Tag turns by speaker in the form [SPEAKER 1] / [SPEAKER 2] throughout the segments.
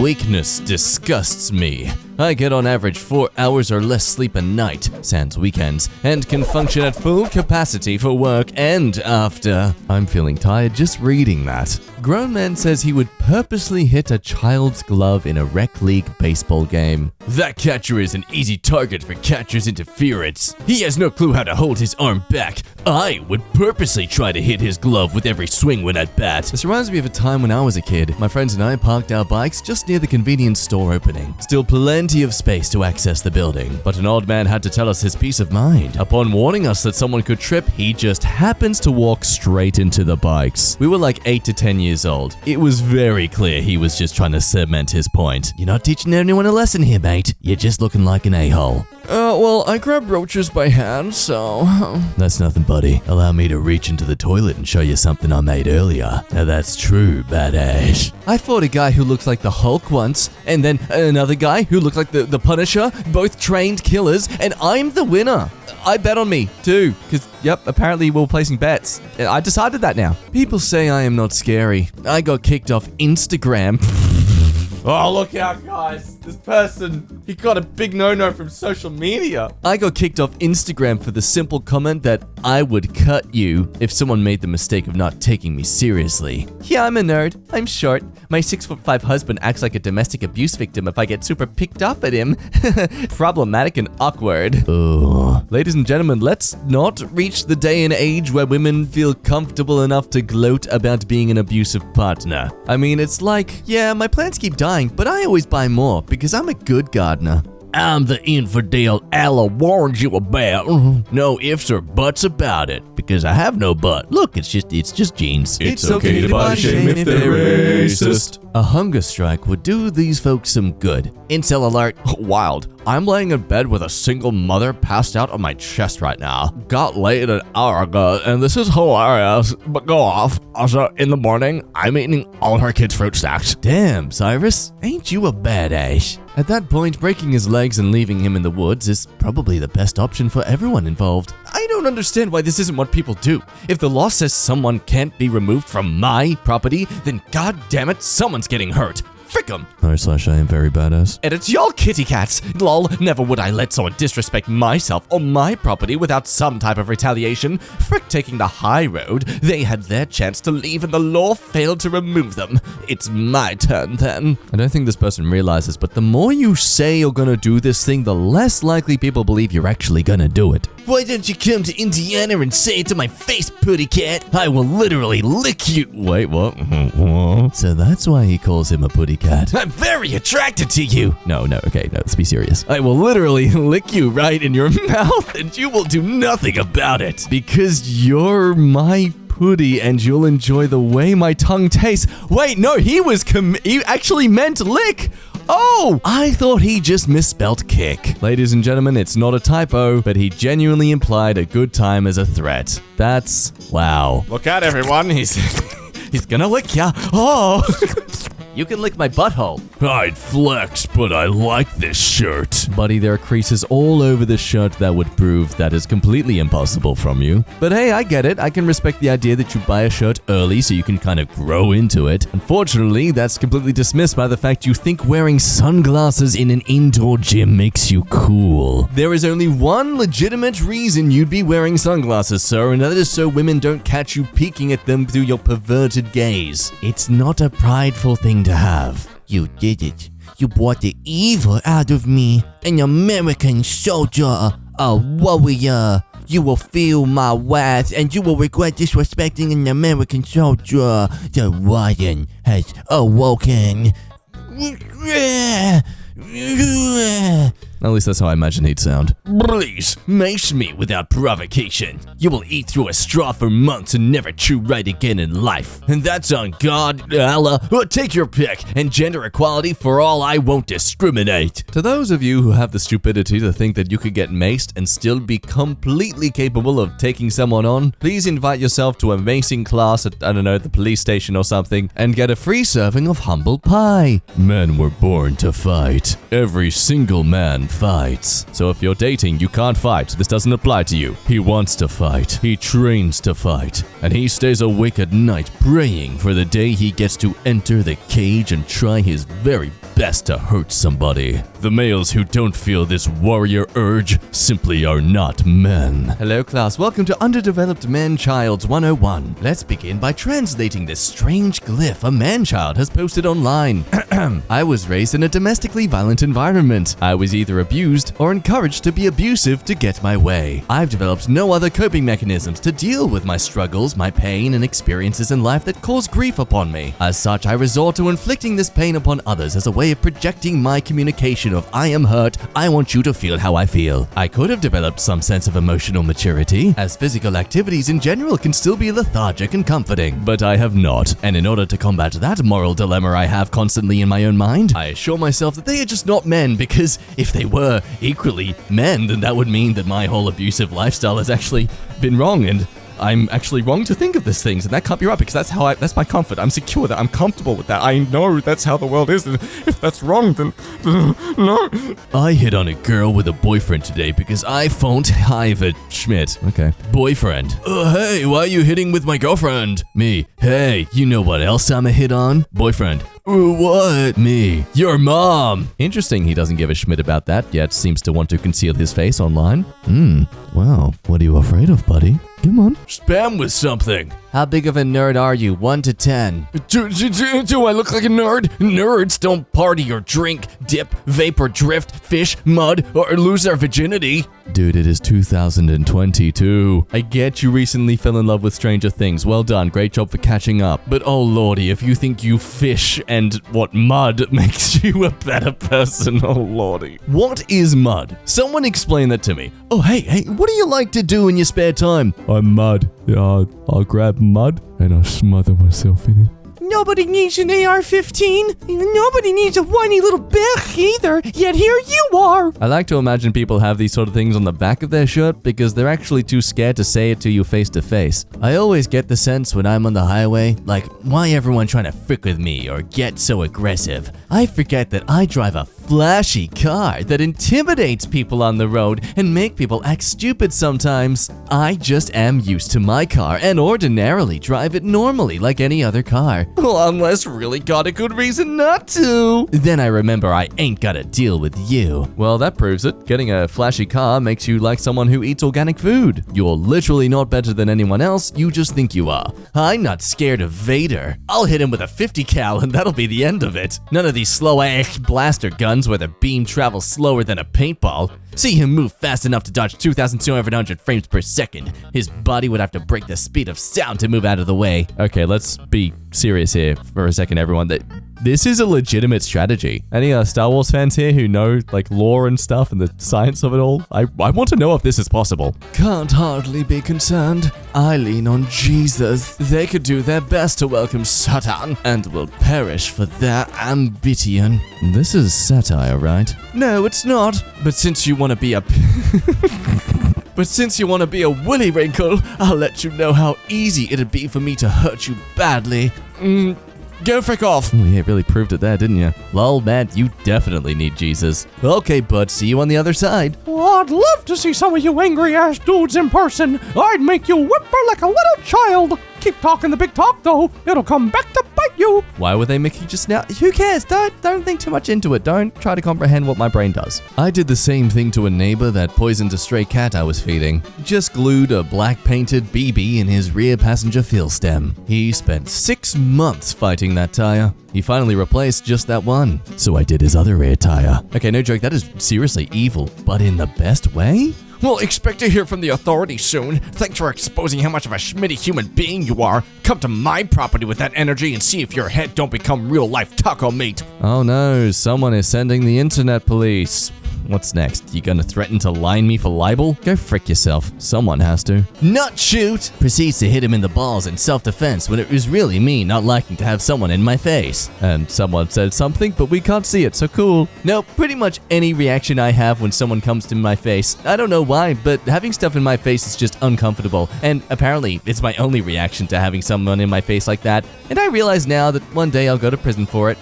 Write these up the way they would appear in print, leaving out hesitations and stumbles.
[SPEAKER 1] Weakness disgusts me. I get on average 4 hours or less sleep a night, sans weekends, and can function at full capacity for work and after. I'm feeling tired just reading that. Grown man says he would purposely hit a child's glove in a rec league baseball game. That catcher is an easy target for catcher's interference. He has no clue how to hold his arm back. I would purposely try to hit his glove with every swing when at bat. This reminds me of a time when I was a kid. My friends and I parked our bikes just near the convenience store opening. Still plenty of space to access the building, but an old man had to tell us his peace of mind. Upon warning us that someone could trip, he just happens to walk straight into the bikes. We were like 8 to 10 years old. It was very clear he was just trying to cement his point. You're not teaching anyone a lesson here, mate. You're just looking like an a-hole. Well, I grab roaches by hand, so... That's nothing, buddy. Allow me to reach into the toilet and show you something I made earlier. Now that's true, badass. I fought a guy who looked like the Hulk once, and then another guy who looked like the Punisher, both trained killers, and I'm the winner. I bet on me, too, because, yep, apparently we're placing bets. I decided that now. People say I am not scary. I got kicked off Instagram. Oh, look out, guys. This person, he got a big no-no from social media. I got kicked off Instagram for the simple comment that I would cut you if someone made the mistake of not taking me seriously. Yeah, I'm a nerd. I'm short. My 6'5" husband acts like a domestic abuse victim if I get super picked up at him. Problematic and awkward. Oh. Ladies and gentlemen, let's not reach the day and age where women feel comfortable enough to gloat about being an abusive partner. I mean, it's like, yeah, my plants keep dying, but I always buy more because I'm a good gardener. I'm the infidel Allah warned you about. No ifs or buts about it, because I have no butt. Look, it's just jeans.
[SPEAKER 2] It's okay to body shame if they're racist.
[SPEAKER 1] A hunger strike would do these folks some good. Incel alert. Wild. I'm laying in bed with a single mother passed out on my chest right now. Got laid an hour ago, and this is hilarious, but go off. Also, in the morning, I'm eating all her kids' fruit snacks. Damn, Cyrus, ain't you a badass? At that point, breaking his legs and leaving him in the woods is probably the best option for everyone involved. I don't understand why this isn't what people do. If the law says someone can't be removed from my property, then goddammit, someone's getting hurt. Frick 'em. r/Iamverybadass. And it's y'all kitty cats. Lol, never would I let someone disrespect myself or my property without some type of retaliation. Frick taking the high road. They had their chance to leave and the law failed to remove them. It's my turn then. I don't think this person realizes, but the more you say you're gonna do this thing, the less likely people believe you're actually gonna do it. Why don't you come to Indiana and say it to my face, putty cat? I will literally lick you. Wait, what? So that's why he calls him a putty cat. I'm very attracted to you. No, okay, let's be serious. I will literally lick you right in your mouth and you will do nothing about it. Because you're my putty and you'll enjoy the way my tongue tastes. Wait, no, he actually meant lick. Oh, I thought he just misspelled kick. Ladies and gentlemen, it's not a typo, but he genuinely implied a good time as a threat. That's wow. Look out, everyone. He's gonna lick ya. Oh. You can lick my butthole. I'd flex, but I like this shirt. Buddy, there are creases all over the shirt that would prove that is completely impossible from you. But hey, I get it. I can respect the idea that you buy a shirt early so you can kind of grow into it. Unfortunately, that's completely dismissed by the fact you think wearing sunglasses in an indoor gym makes you cool. There is only one legitimate reason you'd be wearing sunglasses, sir, and that is so women don't catch you peeking at them through your perverted gaze. It's not a prideful thing to have. You did it. You brought the evil out of me. An American soldier, a warrior. You will feel my wrath and you will regret disrespecting an American soldier. The lion has awoken. At least that's how I imagine he'd sound. Please, mace me without provocation. You will eat through a straw for months and never chew right again in life. And that's on God, Allah, or take your pick, and gender equality for all. I won't discriminate. To those of you who have the stupidity to think that you could get maced and still be completely capable of taking someone on, please invite yourself to a macing class at, I don't know, the police station or something, and get a free serving of humble pie. Men were born to fight. Every single man fights. So if you're dating, you can't fight. This doesn't apply to you. He wants to fight. He trains to fight. And he stays awake at night praying for the day he gets to enter the cage and try his very best to hurt somebody. The males who don't feel this warrior urge simply are not men. Hello class, welcome to Underdeveloped Man-Childs 101. Let's begin by translating this strange glyph a man-child has posted online. I was raised in a domestically violent environment. I was either abused or encouraged to be abusive to get my way. I've developed no other coping mechanisms to deal with my struggles, my pain, and experiences in life that cause grief upon me. As such, I resort to inflicting this pain upon others as a way of projecting my communication of I am hurt, I want you to feel how I feel. I could have developed some sense of emotional maturity, as physical activities in general can still be lethargic and comforting, but I have not. And in order to combat that moral dilemma I have constantly in my own mind, I assure myself that they are just not men, because if they were equally men, then that would mean that my whole abusive lifestyle has actually been wrong, and I'm actually wrong to think of these things, and that can't be right, because that's my comfort. I'm secure that I'm comfortable with that. I know that's how the world is, and if that's wrong, then no. I hit on a girl with a boyfriend today because I phoned Schmidt. Okay. Boyfriend. Hey, why are you hitting with my girlfriend? Me. Hey, you know what else I'm a hit on? Boyfriend. What? Me. Your mom. Interesting he doesn't give a Schmidt about that, yet seems to want to conceal his face online. Wow. What are you afraid of, buddy? Come on. Spam with something. How big of a nerd are you? 1 to 10. Do I look like a nerd? Nerds don't party or drink, dip, vape or drift, fish, mud, or lose their virginity. Dude, it is 2022. I get you recently fell in love with Stranger Things. Well done. Great job for catching up. But oh lordy, if you think you fish and what mud makes you a better person, oh lordy. What is mud? Someone explain that to me. Oh, hey, what do you like to do in your spare time? I'm mud. Yeah, I'll grab mud and I'll smother myself in it. Nobody needs an AR-15. Nobody needs a whiny little bitch either, yet here you are. I like to imagine people have these sort of things on the back of their shirt because they're actually too scared to say it to you face to face. I always get the sense when I'm on the highway, like, why everyone trying to frick with me or get so aggressive? I forget that I drive a flashy car that intimidates people on the road and make people act stupid sometimes. I just am used to my car and ordinarily drive it normally like any other car. Well, unless really got a good reason not to. Then I remember I ain't gotta deal with you. Well, that proves it. Getting a flashy car makes you like someone who eats organic food. You're literally not better than anyone else, you just think you are. I'm not scared of Vader. I'll hit him with a 50 cal and that'll be the end of it. None of these slow-ass blaster guns where the beam travels slower than a paintball. See him move fast enough to dodge 2,200 frames per second. His body would have to break the speed of sound to move out of the way. Okay, let's be serious here for a second, everyone. This is a legitimate strategy. Any Star Wars fans here who know like lore and stuff and the science of it all? I want to know if this is possible. Can't hardly be concerned. I lean on Jesus. They could do their best to welcome Satan and will perish for their ambition. This is satire, right? No, it's not. But since you want to be a... But since you want to be a willy wrinkle, I'll let you know how easy it'd be for me to hurt you badly. Go frick off. Oh, yeah, really proved it there, didn't you? Lol, man, you definitely need Jesus. Okay, bud, see you on the other side.
[SPEAKER 3] Oh, I'd love to see some of you angry-ass dudes in person. I'd make you whimper like a little child. Keep talking the big talk, though. It'll come back to bite you.
[SPEAKER 1] Why were they making just now? Who cares? Don't think too much into it. Don't try to comprehend what my brain does. I did the same thing to a neighbor that poisoned a stray cat I was feeding. Just glued a black-painted BB in his rear passenger fuel stem. He spent 6 months fighting that tire. He finally replaced just that one. So I did his other rear tire. Okay, no joke, that is seriously evil, but in the best way?
[SPEAKER 3] Well, expect to hear from the authorities soon. Thanks for exposing how much of a schmitty human being you are. Come to my property with that energy and see if your head don't become real-life taco meat.
[SPEAKER 1] Oh no, someone is sending the internet police. What's next? You gonna threaten to line me for libel? Go frick yourself. Someone has to. Not shoot! Proceeds to hit him in the balls in self-defense when it was really me not liking to have someone in my face. And someone said something, but we can't see it, so cool. Nope, pretty much any reaction I have when someone comes to my face. I don't know why, but having stuff in my face is just uncomfortable. And apparently, it's my only reaction to having someone in my face like that. And I realize now that one day I'll go to prison for it.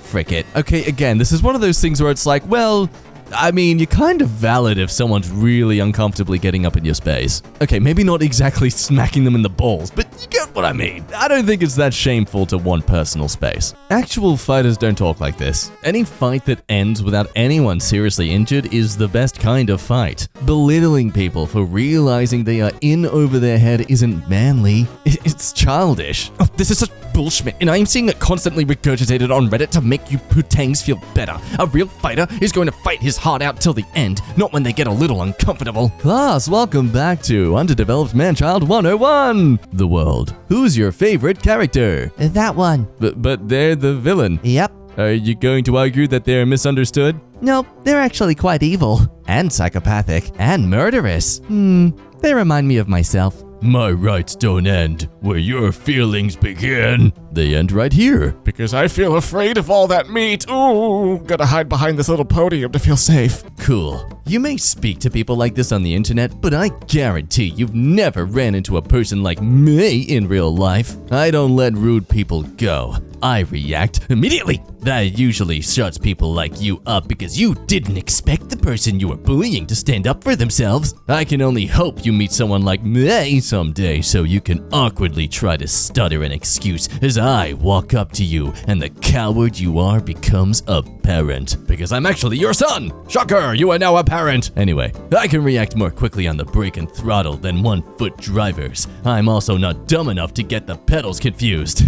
[SPEAKER 1] Frick it. Okay, again, this is one of those things where it's like, well... I mean, you're kind of valid if someone's really uncomfortably getting up in your space. Okay, maybe not exactly smacking them in the balls, but you get what I mean. I don't think it's that shameful to want personal space. Actual fighters don't talk like this. Any fight that ends without anyone seriously injured is the best kind of fight. Belittling people for realizing they are in over their head isn't manly. It's childish.
[SPEAKER 3] Oh, this is such bullshit, and I'm seeing it constantly regurgitated on Reddit to make you putangs feel better. A real fighter is going to fight his heart out till the end, not when they get a little uncomfortable.
[SPEAKER 1] Class, welcome back to Underdeveloped Man-Child 101. The world. Who's your favorite character?
[SPEAKER 4] That one.
[SPEAKER 1] But they're the villain.
[SPEAKER 4] Yep.
[SPEAKER 1] Are you going to argue that they're misunderstood?
[SPEAKER 4] Nope, they're actually quite evil.
[SPEAKER 1] And psychopathic. And murderous.
[SPEAKER 4] They remind me of myself.
[SPEAKER 1] My rights don't end where your feelings begin. They end right here.
[SPEAKER 3] Because I feel afraid of all that meat. Ooh, gotta hide behind this little podium to feel safe.
[SPEAKER 1] Cool. You may speak to people like this on the internet, but I guarantee you've never ran into a person like me in real life. I don't let rude people go. I react immediately. That usually shuts people like you up because you didn't expect the person you were bullying to stand up for themselves. I can only hope you meet someone like me someday so you can awkwardly try to stutter an excuse as I walk up to you and the coward you are becomes apparent. Because I'm actually your son! Shocker, you are now apparent! Anyway, I can react more quickly on the brake and throttle than 1-foot drivers. I'm also not dumb enough to get the pedals confused.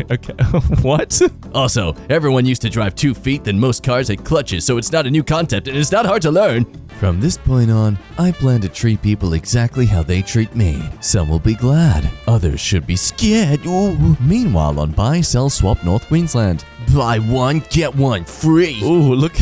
[SPEAKER 1] Okay, what? Also, everyone used to drive 2 feet, then most cars had clutches, so it's not a new concept and it's not hard to learn. From this point on, I plan to treat people exactly how they treat me. Some will be glad, others should be scared. Ooh. Meanwhile, on Buy, Sell, Swap, North Queensland. Buy one, get one free. Ooh, look.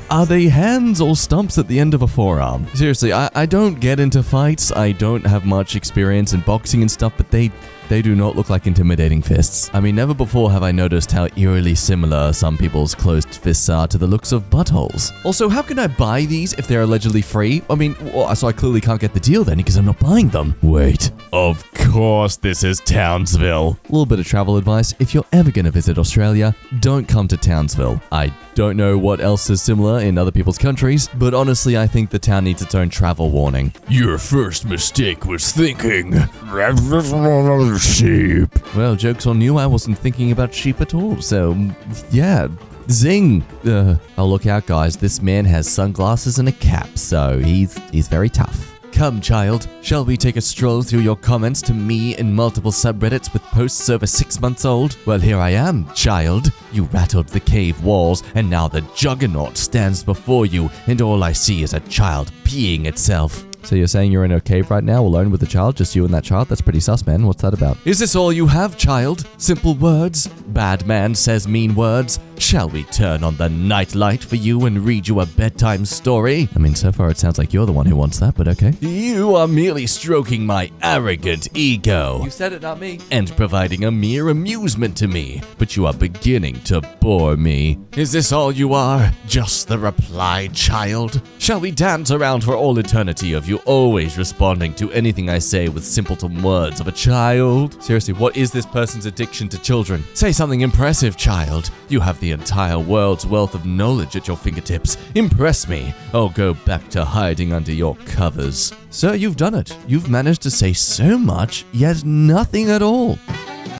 [SPEAKER 1] Are they hands or stumps at the end of a forearm? Seriously, I don't get into fights. I don't have much experience in boxing and stuff, but they do not look like intimidating fists. I mean, never before have I noticed how eerily similar some people's closed fists are to the looks of buttholes. Also, how can I buy these if they're allegedly free? I mean, so I clearly can't get the deal then because I'm not buying them. Wait, of course this is Townsville. A little bit of travel advice. If you're ever going to visit Australia, don't come to Townsville. I don't know what else is similar in other people's countries, but honestly, I think the town needs its own travel warning. Your first mistake was thinking sheep. Well, joke's on you, I wasn't thinking about sheep at all, so yeah. Zing! Oh, look out, guys. This man has sunglasses and a cap, so he's very tough. Come, child, shall we take a stroll through your comments to me in multiple subreddits with posts over 6 months old? Well, here I am, child. You rattled the cave walls, and now the juggernaut stands before you, and all I see is a child peeing itself. So you're saying you're in a cave right now, alone with a child, just you and that child? That's pretty sus, man. What's that about? Is this all you have, child? Simple words? Bad man says mean words? Shall we turn on the nightlight for you and read you a bedtime story? I mean, so far it sounds like you're the one who wants that, but okay. You are merely stroking my arrogant ego. You said it, not me. And providing a mere amusement to me, but you are beginning to bore me. Is this all you are? Just the reply, child? Shall we dance around for all eternity of you always responding to anything I say with simpleton words of a child? Seriously, what is this person's addiction to children? Say something impressive, child. You have the entire world's wealth of knowledge at your fingertips. Impress me, or go back to hiding under your covers. Sir, you've done it. You've managed to say so much, yet nothing at all.